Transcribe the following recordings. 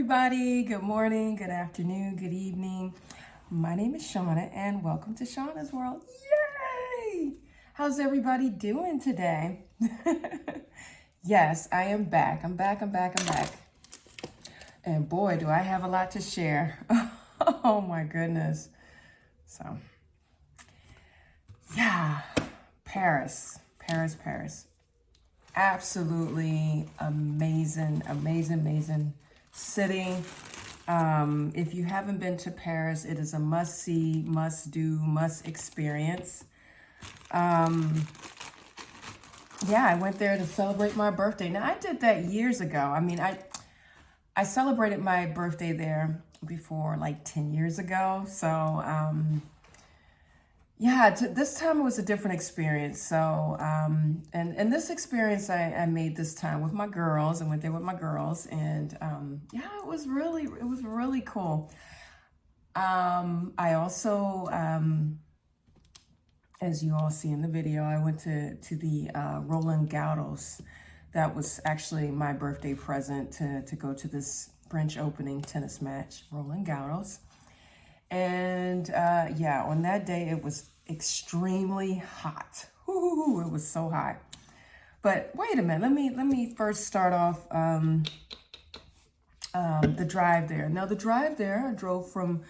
everybody. Good morning, good afternoon, good evening. My name is Shauna and welcome to Shauna's World. Yay! How's everybody doing today? Yes, I am back. I'm back. And boy, do I have a lot to share. Oh my goodness. So, yeah, Paris. Absolutely amazing city. If you haven't been to Paris, it is a must see, must do, must experience. Yeah, I went there to celebrate my birthday. Now, I did that years ago. I mean, I celebrated my birthday there before, like 10 years ago. So, yeah, this time it was a different experience. So, and this experience I made this time with my girls. I went there with my girls, and yeah, it was really cool. I also, as you all see in the video, I went to the Roland Garros. That was actually my birthday present to go to this French opening tennis match, Roland Garros. And yeah, on that day, it was extremely hot. Ooh, it was so hot. But wait a minute, let me first start off the drive there. Now, the drive there, I drove from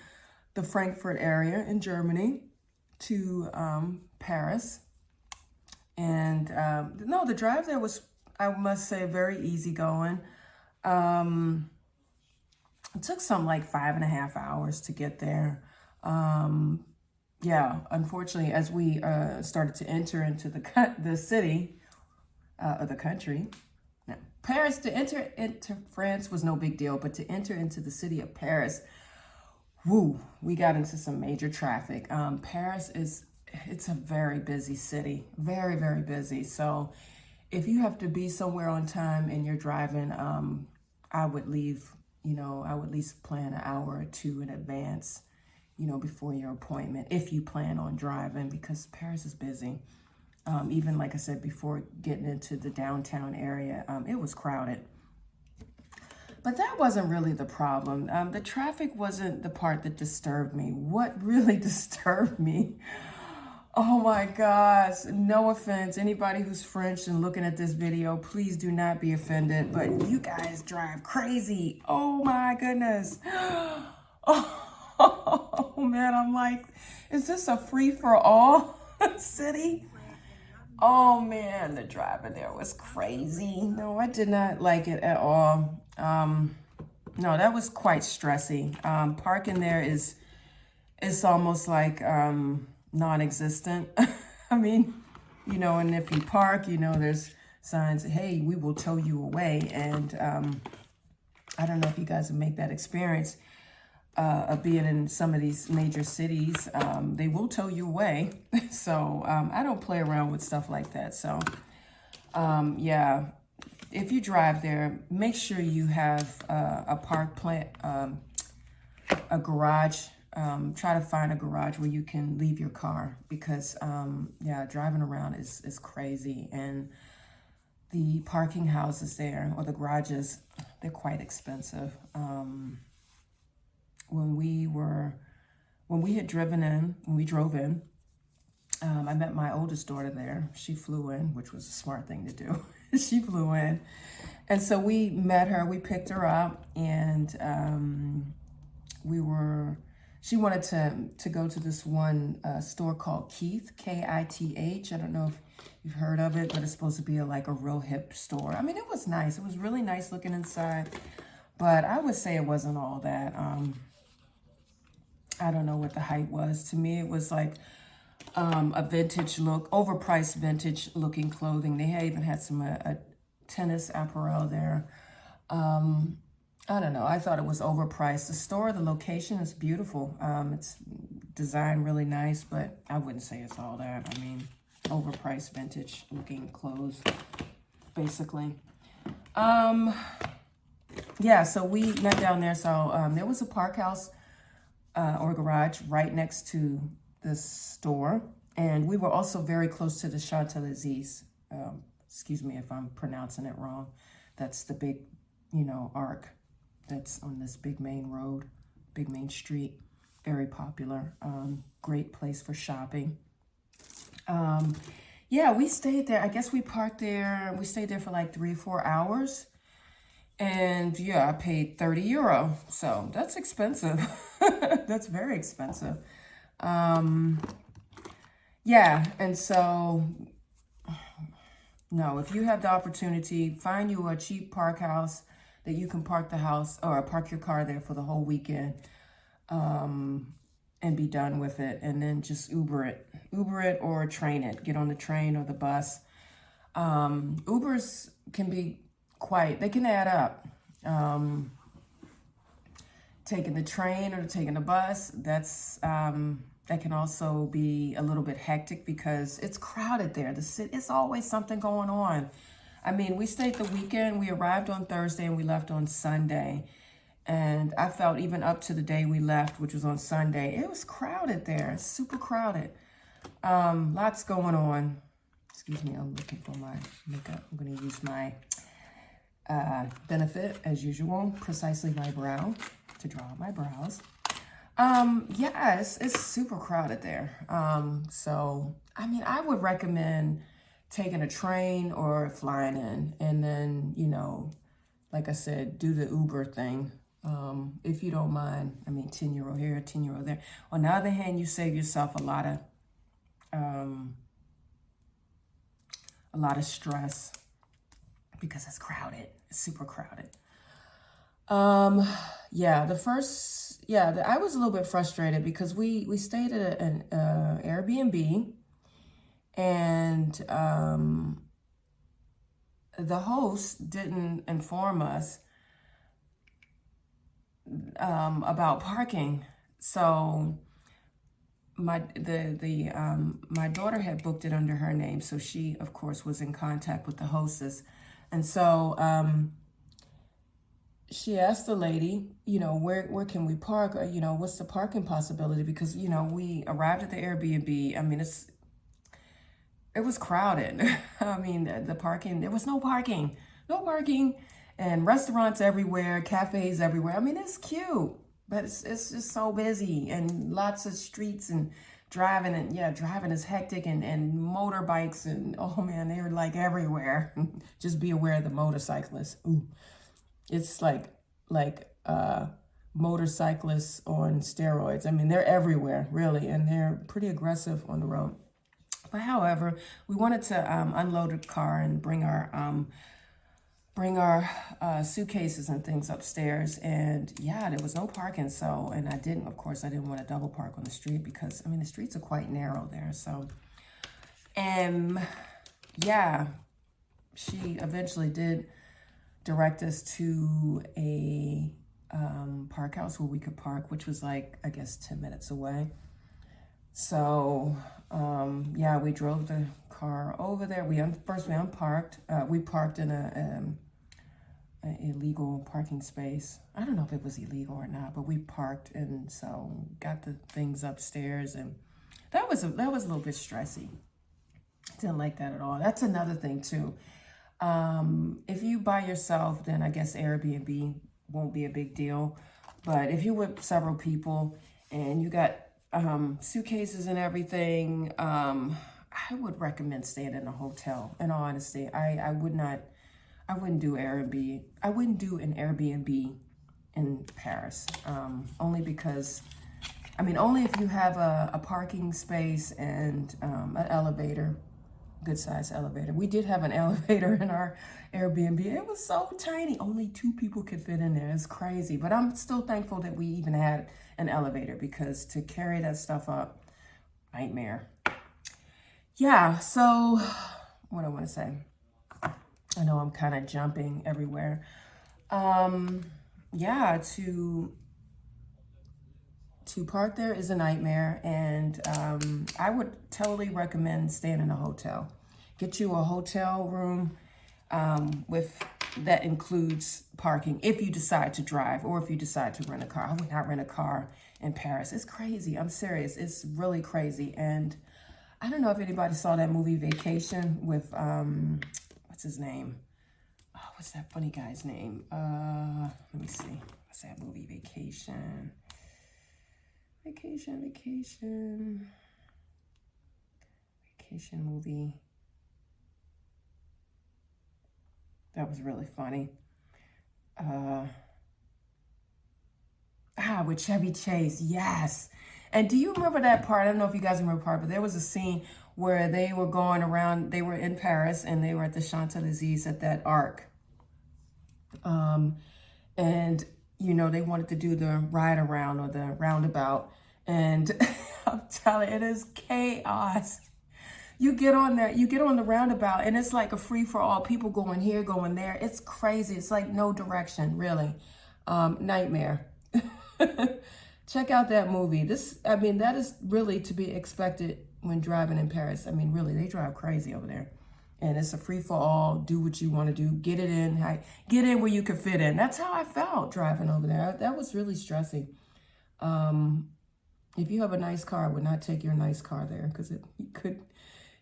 the Frankfurt area in Germany to Paris. And no, the drive there was, I must say, very easygoing. It took some like 5.5 hours to get there. Yeah, unfortunately, as we started to enter into the city, or the country, now, Paris, to enter into France was no big deal, but to enter into the city of Paris, woo, we got into some major traffic. Paris it's a very busy city, very busy. So if you have to be somewhere on time and you're driving, I would leave, I would at least plan an hour or two in advance, before your appointment, if you plan on driving, because Paris is busy. Even like I said, before getting into the downtown area, it was crowded. But that wasn't really the problem. The traffic wasn't the part that disturbed me. What really disturbed me, oh my gosh, no offense, anybody who's French and looking at this video, please do not be offended, but you guys drive crazy. Oh my goodness. Oh man, I'm like, is this a free-for-all city? Oh man, the driver there was crazy. No, I did not like it at all. No, that was quite stressy. Parking there is almost like non-existent. I mean, and if you park, there's signs, hey, we will tow you away. And I don't know if you guys will make that experience of being in some of these major cities. They will tow you away. So I don't play around with stuff like that. So yeah, if you drive there, make sure you have a garage. Try to find a garage where you can leave your car, because yeah, driving around is crazy. And the parking houses there, or the garages, they're quite expensive. When we drove in, I met my oldest daughter there. She flew in, which was a smart thing to do. She flew in. And so we met her, we picked her up, and she wanted to go to this one store called Keith, Kith. I don't know if you've heard of it, but it's supposed to be like a real hip store. I mean, it was nice. It was really nice looking inside, but I would say it wasn't all that. I don't know what the hype was. To me, it was like a vintage look, overpriced vintage looking clothing. They even had some tennis apparel there. I don't know. I thought it was overpriced. The store, the location is beautiful. It's designed really nice, but I wouldn't say it's all that. I mean, overpriced vintage looking clothes, basically. Yeah, so we met down there. So there was a park house or garage right next to this store. And we were also very close to the Champs-Élysées. Excuse me if I'm pronouncing it wrong. That's the big, arc that's on this big main road, big main street. Very popular. Great place for shopping. Yeah, we stayed there. I guess we parked there. We stayed there for like 3 or 4 hours. And yeah, I paid €30. So that's expensive. That's very expensive. Yeah, and so, no, if you have the opportunity, find you a cheap park house that you can park the house or park your car there for the whole weekend, and be done with it. And then just Uber it or train it. Get on the train or the bus. Ubers can be they can add up. Taking the train or taking the bus, that can also be a little bit hectic because it's crowded there. It's always something going on. I mean, we stayed the weekend. We arrived on Thursday and we left on Sunday. And I felt even up to the day we left, which was on Sunday, it was crowded there. It's super crowded. Lots going on. Excuse me, I'm looking for my makeup. I'm going to use my Benefit, as usual, Precisely My Brow, to draw out my brows. Yeah, it's super crowded there. So, I mean, I would recommend taking a train or flying in. And then, you know, like I said, do the Uber thing. If you don't mind. I mean, €10 here, €10 there. On the other hand, you save yourself a lot of stress because it's crowded. It's super crowded. Yeah, I was a little bit frustrated because we stayed at an Airbnb, and the host didn't inform us about parking. So my daughter had booked it under her name, so she of course was in contact with the hostess, and so she asked the lady, you know, where can we park, or, you know, what's the parking possibility, because, you know, we arrived at the Airbnb. I mean, it was crowded. I mean, the parking, there was no parking, and restaurants everywhere, cafes everywhere. I mean, it's cute, but it's just so busy, and lots of streets, and driving is hectic, and motorbikes, and oh man, they're like everywhere. Just be aware of the motorcyclists. Ooh. It's like motorcyclists on steroids. I mean, they're everywhere, really, and they're pretty aggressive on the road. But however, we wanted to unload the car and bring our suitcases and things upstairs, and yeah, there was no parking. So, and I didn't want to double park on the street because, I mean, the streets are quite narrow there. So, and yeah, she eventually did direct us to a park house where we could park, which was like, I guess, 10 minutes away. So, yeah, we drove the car over there. First we unparked. We parked in a illegal parking space. I don't know if it was illegal or not, but we parked, and so got the things upstairs, and that was a little bit stressy. Didn't like that at all. That's another thing too. If you by yourself, then I guess Airbnb won't be a big deal. But if you're with several people and you got suitcases and everything, I would recommend staying in a hotel. In all honesty, I wouldn't do Airbnb. I wouldn't do an Airbnb in Paris. Only because, I mean, only if you have a parking space and an elevator. Good size elevator. We did have an elevator in our Airbnb. It was so tiny. Only 2 people could fit in there. It's crazy. But I'm still thankful that we even had an elevator, because to carry that stuff up, nightmare. Yeah, so what do I want to say? I know I'm kind of jumping everywhere. Yeah, to park there is a nightmare, and I would totally recommend staying in a hotel. Get you a hotel room that includes parking if you decide to drive, or if you decide to rent a car. I would not rent a car in Paris. It's crazy. I'm serious. It's really crazy. And I don't know if anybody saw that movie Vacation with what's his name? Oh, what's that funny guy's name? Let me see. what's that movie? Vacation. Vacation movie. That was really funny. With Chevy Chase, yes. And do you remember that part? I don't know if you guys remember the part, but there was a scene where they were going around, they were in Paris, and they were at the Champs-Élysées at that arc. And, you know, they wanted to do the ride around or the roundabout. And I'm telling you, it is chaos. You get on there, you get on the roundabout, and it's like a free-for-all. People going here, going there. It's crazy. It's like no direction, really. Nightmare. Check out that movie. I mean, that is really to be expected when driving in Paris. I mean, really, they drive crazy over there. And it's a free-for-all. Do what you want to do. Get it in. Get in where you can fit in. That's how I felt driving over there. That was really stressing. If you have a nice car, I would not take your nice car there because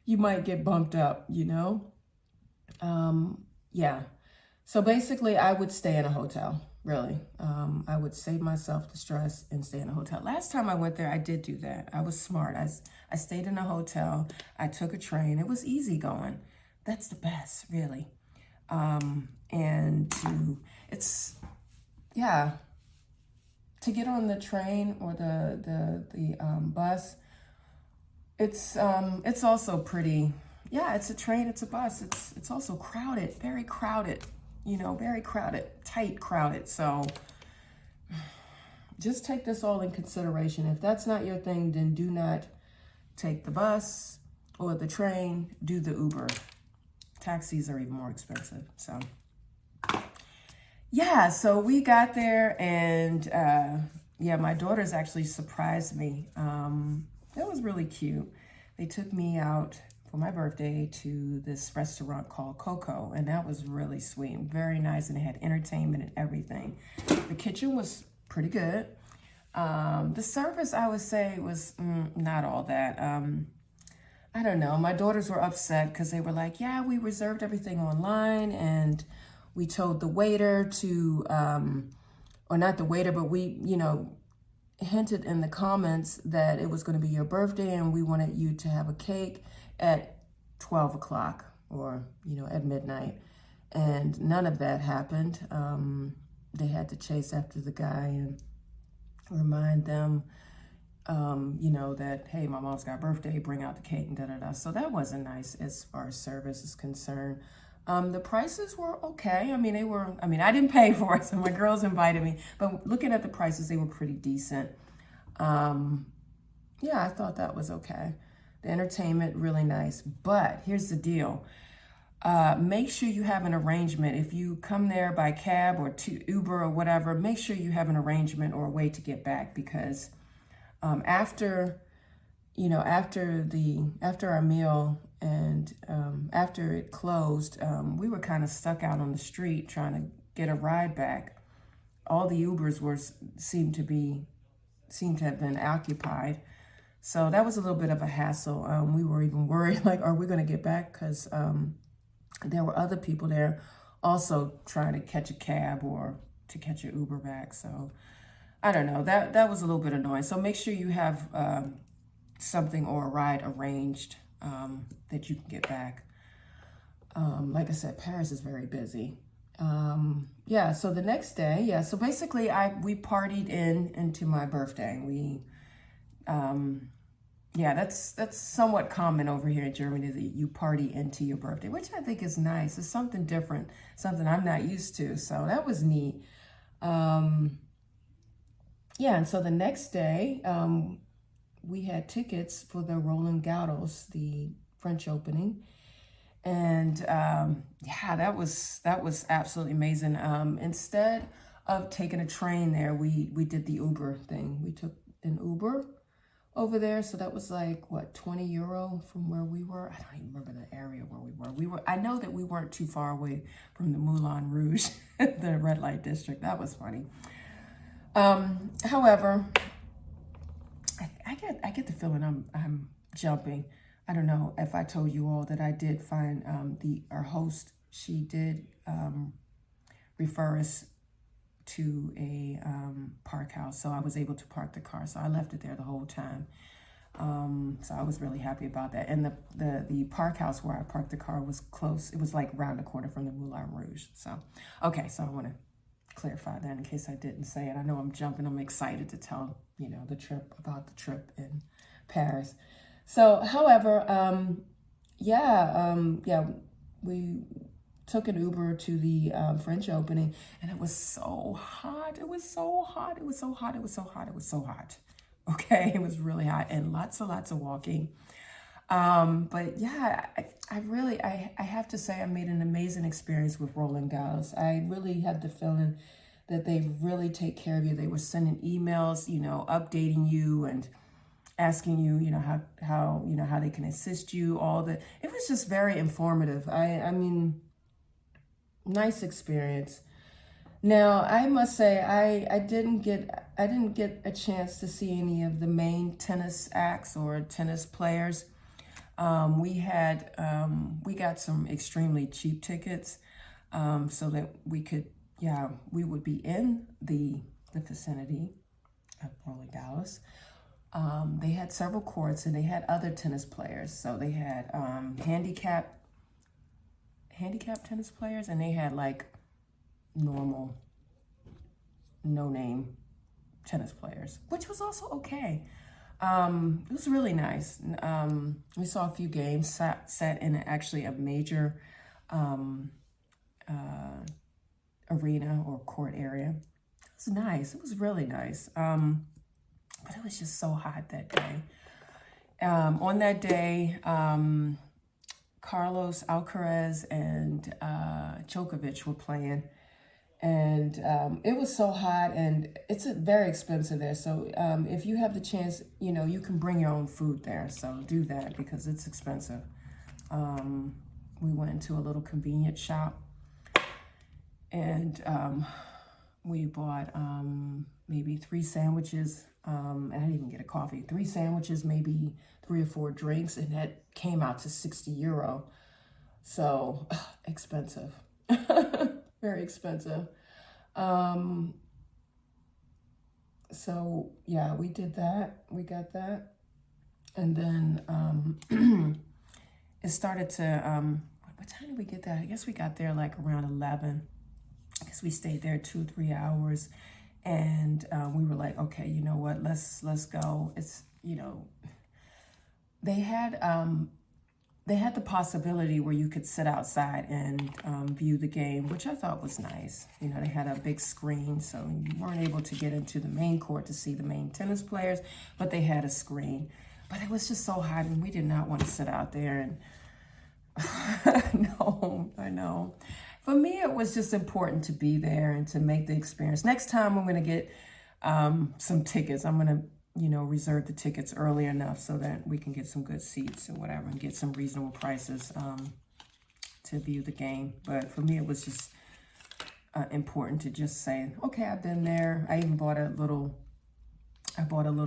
you might get bumped up, you know? Yeah. So basically, I would stay in a hotel, really. I would save myself the stress and stay in a hotel. Last time I went there, I did do that. I was smart. I stayed in a hotel. I took a train. It was easy going. That's the best, really. To get on the train or the bus, it's also pretty. Yeah, it's a train, it's a bus. It's also crowded, very crowded. You know, very crowded, tight crowded. So just take this all in consideration. If that's not your thing, then do not take the bus or the train. Do the Uber. Taxis are even more expensive. So yeah, so we got there, and yeah, my daughters actually surprised me. That was really cute. They took me out for my birthday to this restaurant called Coco, and that was really sweet, very nice, and it had entertainment and everything. The kitchen was pretty good. The service, I would say, was not all that. I don't know. My daughters were upset because they were like, yeah, we reserved everything online, and we told the waiter to, or not the waiter, but we, you know, hinted in the comments that it was going to be your birthday and we wanted you to have a cake at 12 o'clock or, you know, at midnight. And none of that happened. They had to chase after the guy and remind them, you know, that, hey, my mom's got a birthday, bring out the cake and da-da-da. So that wasn't nice as far as service is concerned. The prices were okay. I mean, I didn't pay for it, so my girls invited me. But looking at the prices, they were pretty decent. Yeah, I thought that was okay. The entertainment, really nice. But here's the deal. Make sure you have an arrangement. If you come there by cab or Uber or whatever, make sure you have an arrangement or a way to get back, because after our meal and after it closed, we were kind of stuck out on the street trying to get a ride back. All the Ubers seemed to have been occupied. So that was a little bit of a hassle. We were even worried, like, are we going to get back? Because there were other people there also trying to catch a cab or to catch an Uber back. So I don't know. That was a little bit annoying. So make sure you have something or a ride arranged that you can get back. Like I said, Paris is very busy. Yeah, so the next day, yeah, so basically we partied into my birthday. Yeah, that's somewhat common over here in Germany, that you party into your birthday, which I think is nice. It's something different, something I'm not used to. So that was neat. Yeah, and so the next day, we had tickets for the Roland Garros, the French opening. And yeah, that was absolutely amazing. Instead of taking a train there, we did the Uber thing. We took an Uber over there. So that was like, what, 20 euro from where we were? I don't even remember the area where we were. I know that we weren't too far away from the Moulin Rouge, the red light district. That was funny. However, I get the feeling I'm jumping. I don't know if I told you all that I did find our host. She did refer us to a park house. So I was able to park the car. So I left it there the whole time. So I was really happy about that. And the park house where I parked the car was close. It was like around the corner from the Moulin Rouge. So, okay, so I want to clarify that in case I didn't say it. I know I'm jumping. I'm excited to tell, you know, the trip in Paris. So, however, we took an Uber to the French opening, and it was so hot. It was so hot. It was so hot. It was so hot. It was so hot. Okay, it was really hot and lots of walking. But yeah, I have to say I made an amazing experience with Roland Garros. I really had the feeling that they really take care of you. They were sending emails, you know, updating you and asking you, you know, how they can assist you. It was just very informative. I mean, nice experience. Now, I must say, I didn't get a chance to see any of the main tennis acts or tennis players. We got some extremely cheap tickets, so that we would be in the vicinity of Roland Garros. They had several courts, and they had other tennis players. So they had handicapped tennis players, and they had like normal, no-name tennis players, which was also okay. It was really nice. We saw a few games set in actually a major arena or court area. It was nice. It was really nice. But it was just so hot that day. On that day, Carlos Alcaraz and Djokovic were playing. And it was so hot, and it's very expensive there. So if you have the chance, you know, you can bring your own food there. So do that because it's expensive. We went into a little convenience shop, and we bought maybe 3 sandwiches. I didn't even get a coffee. 3 sandwiches, maybe 3 or 4 drinks, and that came out to €60. So expensive. Very expensive. So yeah, we did that. We got that. And then it started to, what time did we get there? I guess we got there like around 11. I guess we stayed there 2 or 3 hours. And we were like, okay, you know what, let's go. It's, you know, they had the possibility where you could sit outside and view the game, which I thought was nice. You know, they had a big screen, so you weren't able to get into the main court to see the main tennis players, but they had a screen. But it was just so hot, and we did not want to sit out there. And no, I know. For me, it was just important to be there and to make the experience. Next time, I'm going to get some tickets. I'm going to, you know, reserve the tickets early enough so that we can get some good seats and whatever and get some reasonable prices to view the game. But for me, it was just important to just say, okay, I've been there. I even bought a little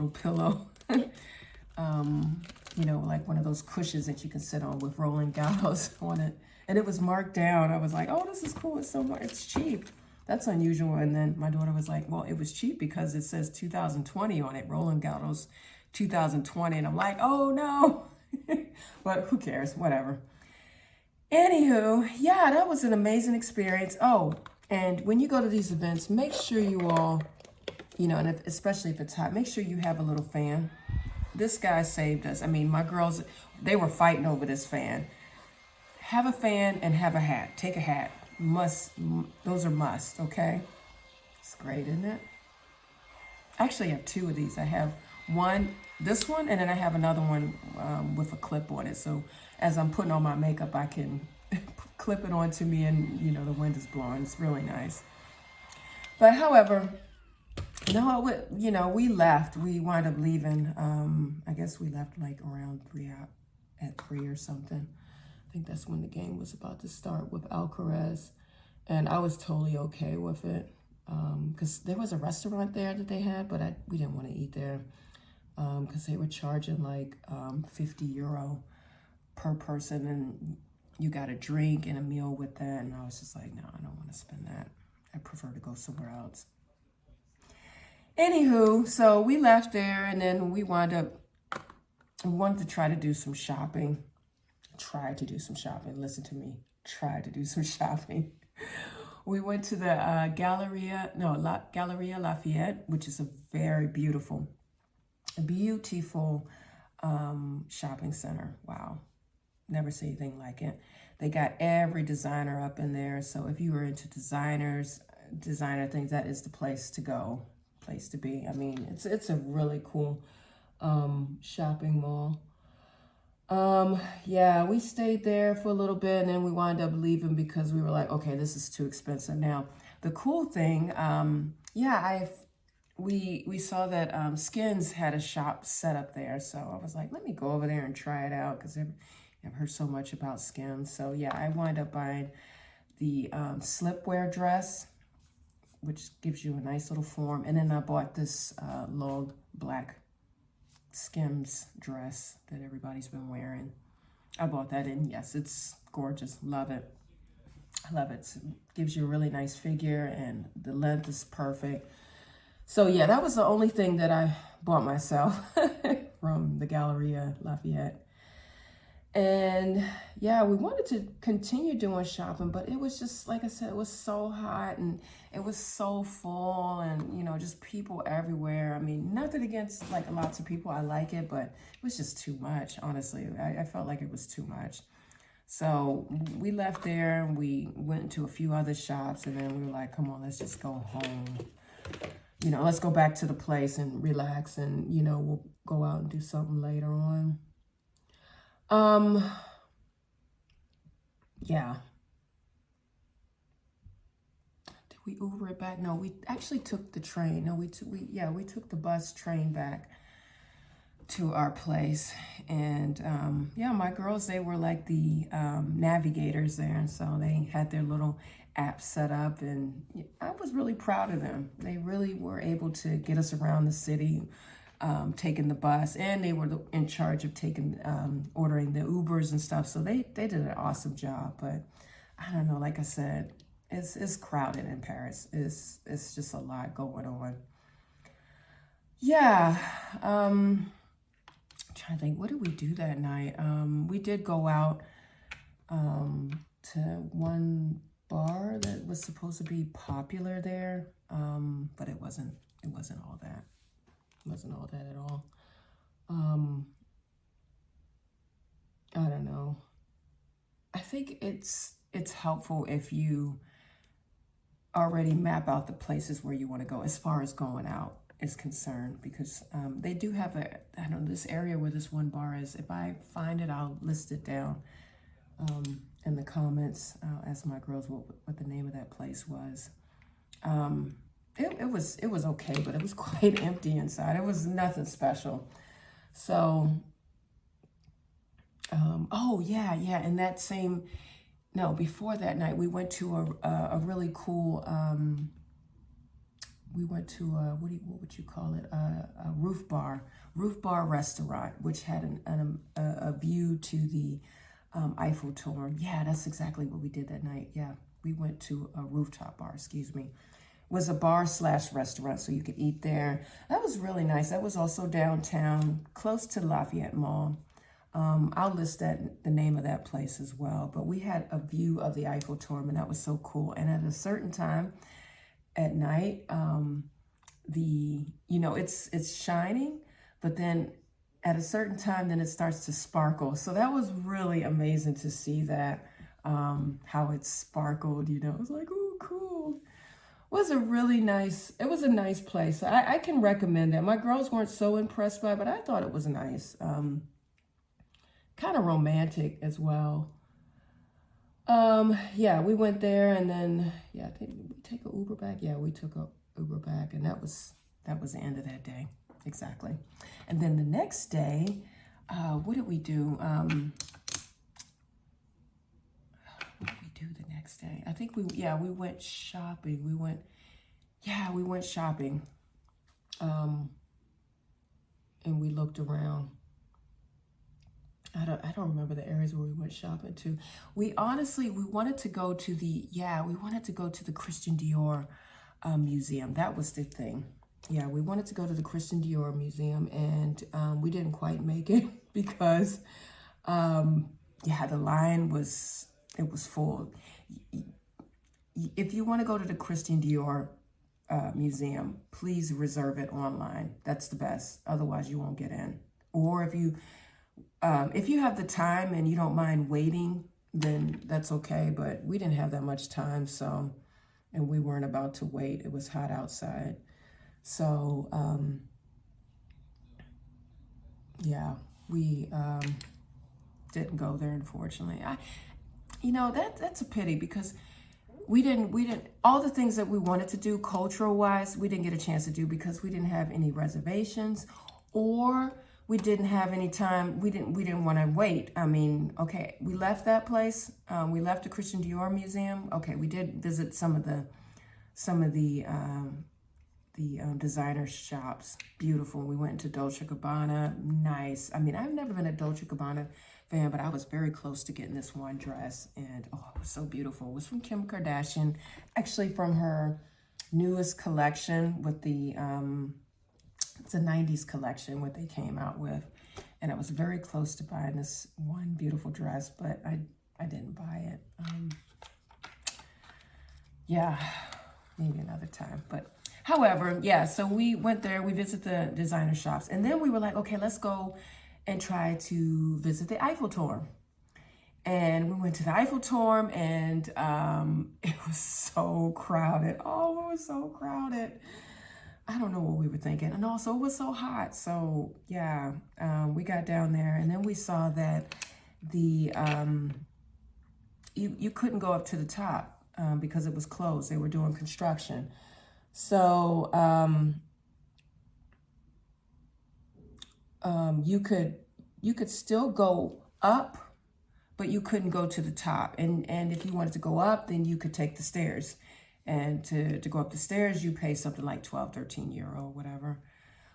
pillow, you know, like one of those cushions that you can sit on with Roland Garros on it. And it was marked down. I was like, oh, this is cool. It's so much. It's cheap. That's unusual. And then my daughter was like, well, it was cheap because it says 2020 on it, Roland Garros 2020. And I'm like, oh, no. But who cares? Whatever. Anywho, yeah, that was an amazing experience. Oh, and when you go to these events, make sure you all, you know, and especially if it's hot, make sure you have a little fan. This guy saved us. I mean, my girls, they were fighting over this fan. Have a fan and have a hat. Take a hat. Must. Those are must, okay? It's great, isn't it? I actually have 2 of these. I have this one, and then I have another one with a clip on it. So as I'm putting on my makeup, I can clip it onto me, and, you know, the wind is blowing. It's really nice. But however, no, you know, we left. We wound up leaving. I guess we left like around 3 or something. I think that's when the game was about to start with Alcaraz, and I was totally okay with it because there was a restaurant there that they had, but we didn't want to eat there because they were charging like €50 per person, and you got a drink and a meal with that, and I was just like, no, I don't want to spend that. I prefer to go somewhere else. Anywho, so we left there, and then we wanted to try to do some shopping. Listen to me. Try to do some shopping. We went to the Galleria Lafayette, which is a very beautiful shopping center. Wow. Never seen anything like it. They got every designer up in there. So if you were into designer things, that is the place to go, place to be. I mean, it's a really cool shopping mall. Yeah, we stayed there for a little bit, and then we wound up leaving because we were like, okay, this is too expensive. Now, the cool thing, we saw that Skins had a shop set up there, so I was like, let me go over there and try it out because I've heard so much about Skins. So yeah, I wound up buying the slipwear dress, which gives you a nice little form, and then I bought this long black Skims dress that everybody's been wearing. I bought that in. Yes, it's gorgeous. Love it. I love it. It gives you a really nice figure, and the length is perfect. So yeah, that was the only thing that I bought myself from the Galleria Lafayette. And yeah, we wanted to continue doing shopping, but it was just, like I said, it was so hot and it was so full, and, you know, just people everywhere. I mean, nothing against like lots of people. I like it, but it was just too much, honestly. I felt like it was too much. So we left there and we went into a few other shops, and then we were like, come on, let's just go home. You know, let's go back to the place and relax, and, you know, we'll go out and do something later on. Yeah. Did we Uber it back? No, we actually took the train. No, we took the bus train back to our place. And yeah, my girls, they were like the navigators there, and so they had their little app set up, and I was really proud of them. They really were able to get us around the city, taking the bus, and they were in charge of taking ordering the Ubers and stuff. So they did an awesome job. But I don't know, like I said, it's crowded in Paris. It's just a lot going on. Yeah. I'm trying to think, what did we do that night? We did go out to one bar that was supposed to be popular there, but it wasn't all that. It wasn't all that at all. I don't know. I think it's helpful if you already map out the places where you want to go as far as going out is concerned, because they do have I don't know, this area where this one bar is. If I find it, I'll list it down in the comments. I'll ask my girls what the name of that place was. It was okay, but it was quite empty inside. It was nothing special. So, oh yeah, and that same, no, before that night, we went to a really cool, we went to what would you call it? A roof bar restaurant, which had a view to the Eiffel Tower. Yeah, that's exactly what we did that night. Yeah, we went to a rooftop bar, excuse me. It was a bar / restaurant, so you could eat there. That was really nice. That was also downtown, close to Lafayette Mall. I'll list the name of that place as well. But we had a view of the Eiffel Tower, and that was so cool. And at a certain time at night, it's shining, but then at a certain time, then it starts to sparkle. So that was really amazing to see that, how it sparkled, you know. It was like, oh, cool. It was a nice place. I can recommend that. My girls weren't so impressed by it, but I thought it was nice. Kind of romantic as well. Yeah, we went there, and then, yeah, I think we take an Uber back. Yeah, we took an Uber back, and that was the end of that day. Exactly. And then the next day, what did we do? What did we do the next day? I think we went shopping. We went shopping. And we looked around. I don't remember the areas where we went shopping to. We wanted to go to the Christian Dior museum. That was the thing. Yeah, we wanted to go to the Christian Dior museum, and we didn't quite make it because the line was full. If you want to go to the Christian Dior museum, please reserve it online. That's the best. Otherwise, you won't get in. Or if you have the time and you don't mind waiting, then that's okay. But we didn't have that much time, and we weren't about to wait. It was hot outside. So, we didn't go there, unfortunately. That's a pity because we didn't, all the things that we wanted to do cultural-wise, we didn't get a chance to do because we didn't have any reservations, or we didn't have any time. We didn't want to wait. I mean, okay, we left that place. We left the Christian Dior Museum. Okay, we did visit some of the designer shops. Beautiful. We went into Dolce & Gabbana. Nice. I mean, I've never been a Dolce & Gabbana fan, but I was very close to getting this one dress, and oh, it was so beautiful. It was from Kim Kardashian, actually from her newest collection with the it's a 90s collection what they came out with, and I was very close to buying this one beautiful dress, but I didn't buy it. Maybe another time. But however, so we went there, we visited the designer shops, and then we were like, okay, let's go and try to visit the Eiffel Tower. And we went to the Eiffel Tower, and it was so crowded. Oh, it was so crowded. I don't know what we were thinking. And also, it was so hot. So, we got down there, and then we saw that the you couldn't go up to the top because it was closed. They were doing construction. So, you could still go up, but you couldn't go to the top. And if you wanted to go up, then you could take the stairs. And to go up the stairs, you pay something like 12, 13 euro, whatever,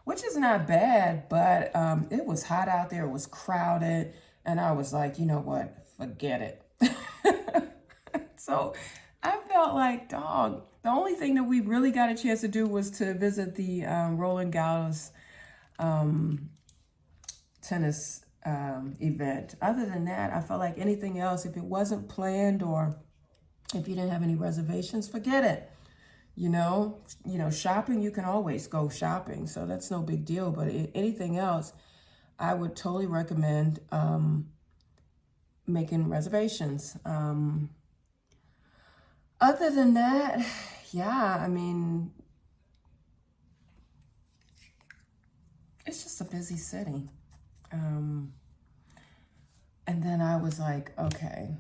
which is not bad, but it was hot out there. It was crowded. And I was like, you know what? Forget it. So I felt like, dog, the only thing that we really got a chance to do was to visit the Roland Garros tennis event. Other than that, I felt like anything else, if it wasn't planned or if you didn't have any reservations, forget it. Shopping, you can always go shopping, so that's no big deal. But anything else, I would totally recommend making reservations. Other than that, I mean, it's just a busy city. And then I was like, okay,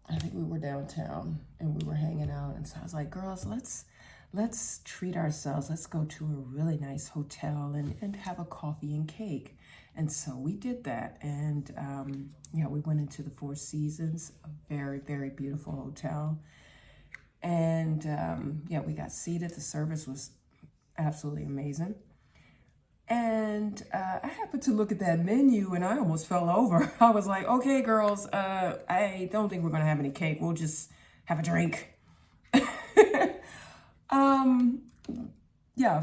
I think we were downtown and we were hanging out. And so I was like, girls, let's treat ourselves. Let's go to a really nice hotel and have a coffee and cake. And so we did that. And we went into the Four Seasons, a very, very beautiful hotel. And we got seated. The service was absolutely amazing. And I happened to look at that menu and I almost fell over. I was like, okay, girls, I don't think we're going to have any cake. We'll just have a drink.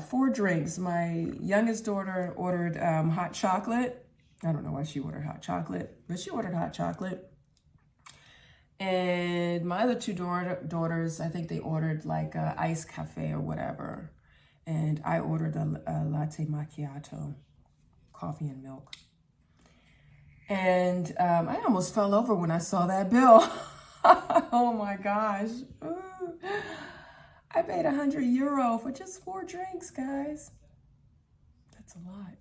4 drinks. My youngest daughter ordered hot chocolate. I don't know why she ordered hot chocolate, but she ordered hot chocolate. And my other 2 daughters, I think they ordered like a iced cafe or whatever. And I ordered a latte macchiato, coffee and milk. And I almost fell over when I saw that bill. Oh my gosh. Ooh. I paid 100 euro for just 4 drinks, guys. That's a lot.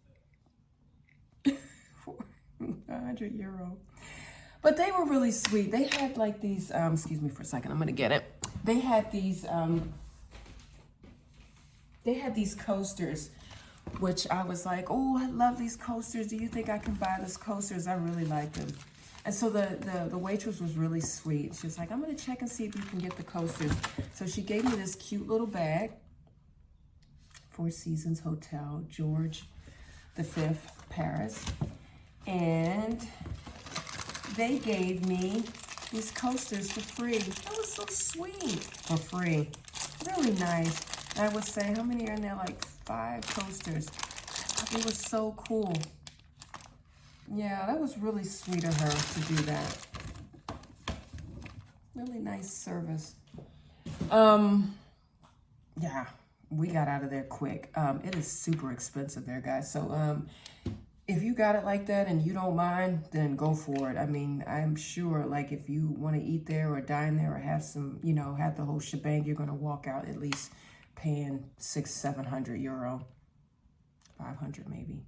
100 euro. But they were really sweet. They had like these, excuse me for a second, I'm gonna get it. They had these coasters, which I was like, oh, I love these coasters. Do you think I can buy these coasters? I really like them. And so the waitress was really sweet. She was like, I'm gonna check and see if you can get the coasters. So she gave me this cute little bag. Four Seasons Hotel, George V, Paris. And they gave me these coasters for free. That was so sweet. For free. Really nice. And I would say, how many are in there? Like 5 coasters. It was so cool. Yeah, that was really sweet of her to do that. Really nice service. Yeah, we got out of there quick. It is super expensive there, guys. So, if you got it like that and you don't mind, then go for it. I mean, I'm sure, like, if you want to eat there or dine there or have some, you know, have the whole shebang, you're going to walk out at least paying 600-700 euro. 500 maybe.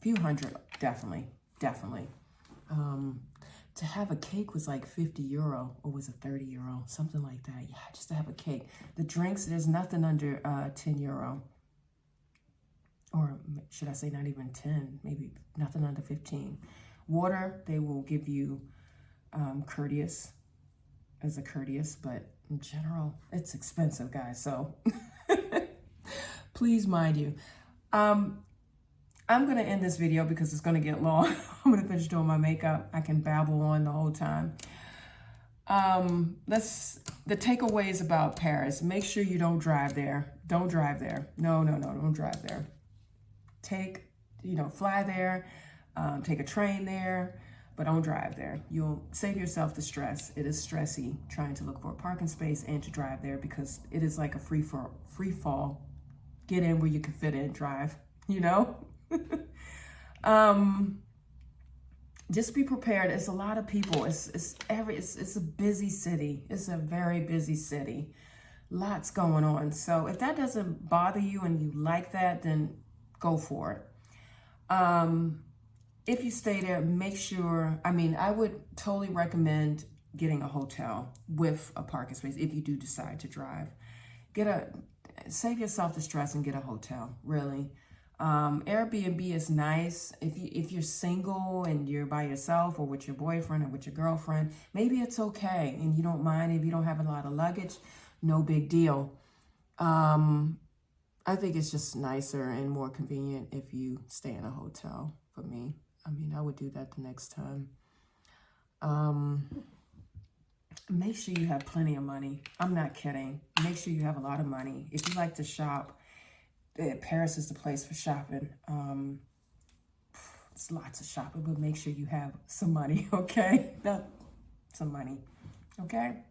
Few hundred, definitely. To have a cake was like 50 euro, or was it 30 euro? Something like that. Yeah, just to have a cake. The drinks, there's nothing under 10 euro. Or should I say not even 10, maybe nothing under 15. Water, they will give you courteous, as a courteous, but in general, it's expensive, guys. So please mind you. I'm going to end this video because it's going to get long. I'm going to finish doing my makeup. I can babble on the whole time. The takeaways about Paris. Make sure you don't drive there. Don't drive there. No, don't drive there. Fly there, take a train there, but don't drive there. You'll save yourself the stress. It is stressy trying to look for a parking space and to drive there because it is like a free fall. Get in where you can fit in, drive, you know? Just be prepared. It's a lot of people. It's a busy city. It's a very busy city. Lots going on. So if that doesn't bother you and you like that, then go for it. If you stay there, make sure, I would totally recommend getting a hotel with a parking space if you do decide to drive. Save yourself the stress and get a hotel, really. Airbnb is nice. If you're single and you're by yourself or with your boyfriend or with your girlfriend, maybe it's okay and you don't mind if you don't have a lot of luggage, no big deal. I think it's just nicer and more convenient if you stay in a hotel for me. I would do that the next time. Make sure you have plenty of money. I'm not kidding. Make sure you have a lot of money. If you like to shop, Paris is the place for shopping. It's lots of shopping, but make sure you have some money, okay? Some money, okay?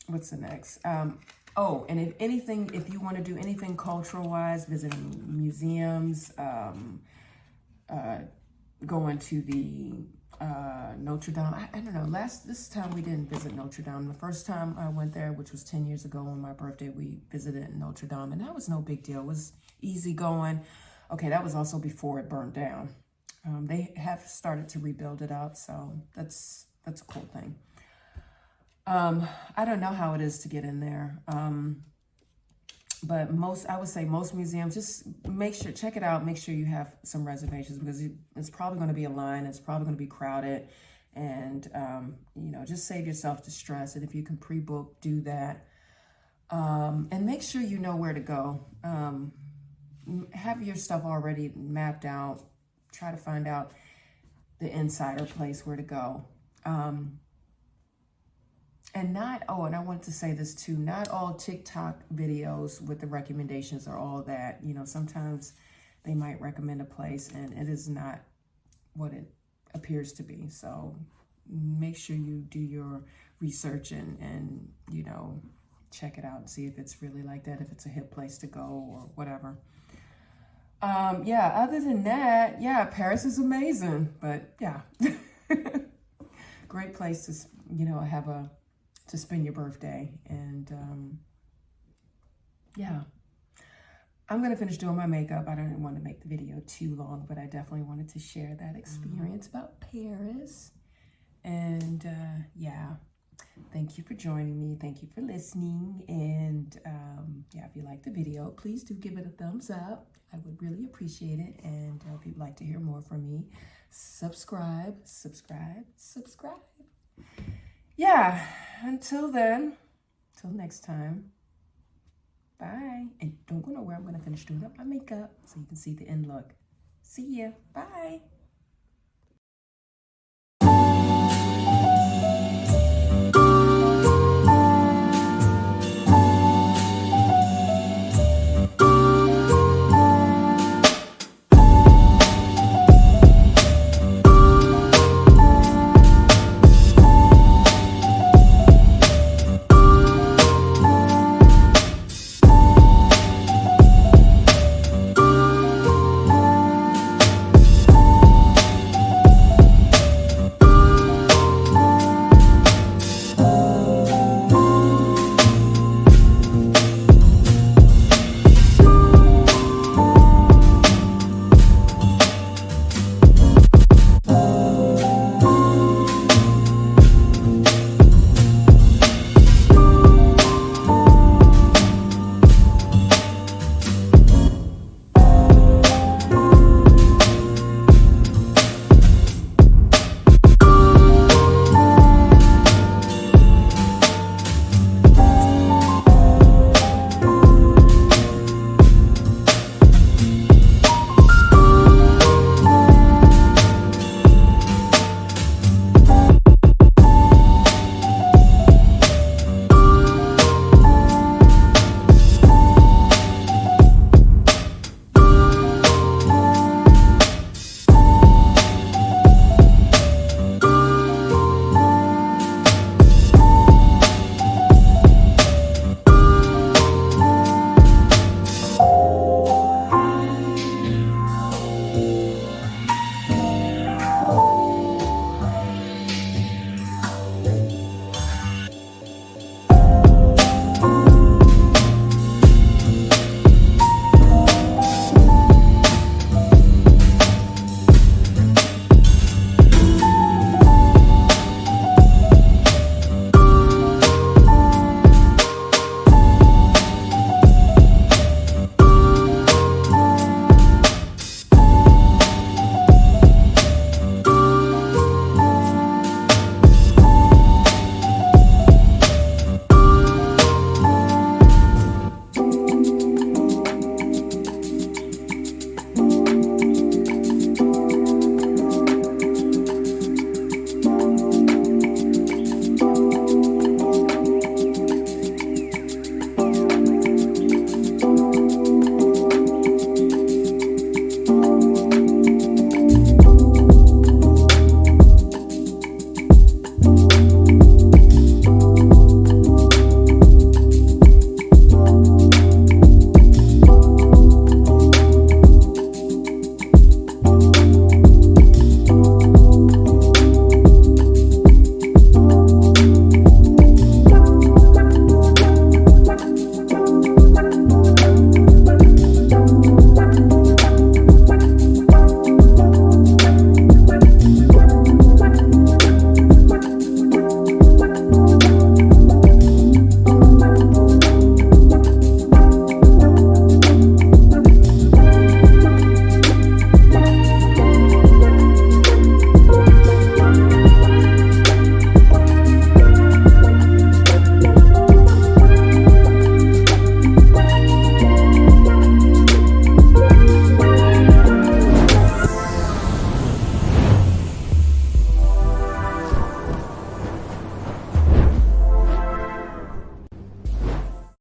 What's the next? And if you want to do anything cultural-wise, visiting museums, going to the Notre Dame. I don't know. This time we didn't visit Notre Dame. The first time I went there, which was 10 years ago on my birthday, we visited Notre Dame, and that was no big deal. It was easy going. Okay, that was also before it burned down. They have started to rebuild it up, so that's a cool thing. I don't know how it is to get in there. But I would say most museums, just check it out, make sure you have some reservations because it's probably going to be a line, it's probably going to be crowded, and, just save yourself the stress. And if you can pre-book, do that. And make sure you know where to go. Have your stuff already mapped out. Try to find out the insider place where to go. And I wanted to say this too, not all TikTok videos with the recommendations are all that. Sometimes they might recommend a place and it is not what it appears to be. So make sure you do your research and check it out and see if it's really like that, if it's a hip place to go or whatever. Other than that, Paris is amazing, but yeah, great place to, to spend your birthday. And I'm going to finish doing my makeup. I don't want to make the video too long, but I definitely wanted to share that experience about Paris. And thank you for joining me. Thank you for listening. And if you like the video, please do give it a thumbs up. I would really appreciate it. And if you'd like to hear more from me, subscribe. Until then, till next time, bye. And don't go nowhere. I'm going to finish doing up my makeup so you can see the end look. See ya. Bye.